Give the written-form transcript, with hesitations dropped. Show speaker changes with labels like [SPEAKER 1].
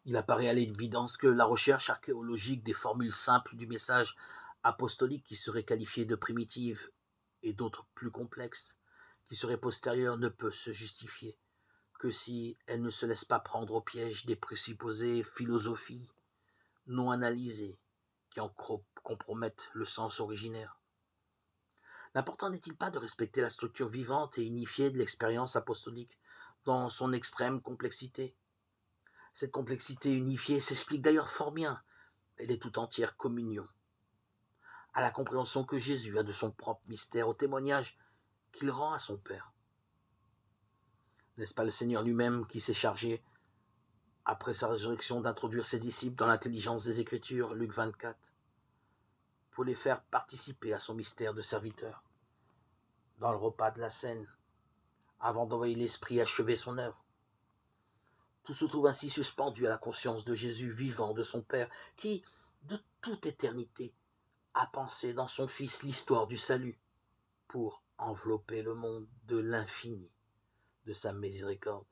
[SPEAKER 1] Il apparaît à l'évidence que la recherche archéologique des formules simples du message apostolique qui seraient qualifiées de primitives et d'autres plus complexes, qui seraient postérieures, ne peut se justifier que si elle ne se laisse pas prendre au piège des présupposées philosophies non analysées qui en compromettent le sens originaire. L'important n'est-il pas de respecter la structure vivante et unifiée de l'expérience apostolique dans son extrême complexité? Cette complexité unifiée s'explique d'ailleurs fort bien, elle est tout entière communion, à la compréhension que Jésus a de son propre mystère, au témoignage qu'il rend à son Père. N'est-ce pas le Seigneur lui-même qui s'est chargé, après sa résurrection, d'introduire ses disciples dans l'intelligence des Écritures, Luc 24, pour les faire participer à son mystère de serviteur, dans le repas de la scène, avant d'envoyer l'Esprit achever son œuvre. Tout se trouve ainsi suspendu à la conscience de Jésus vivant de son Père, qui, de toute éternité, a pensé dans son Fils l'histoire du salut, pour envelopper le monde de l'infini de sa miséricorde.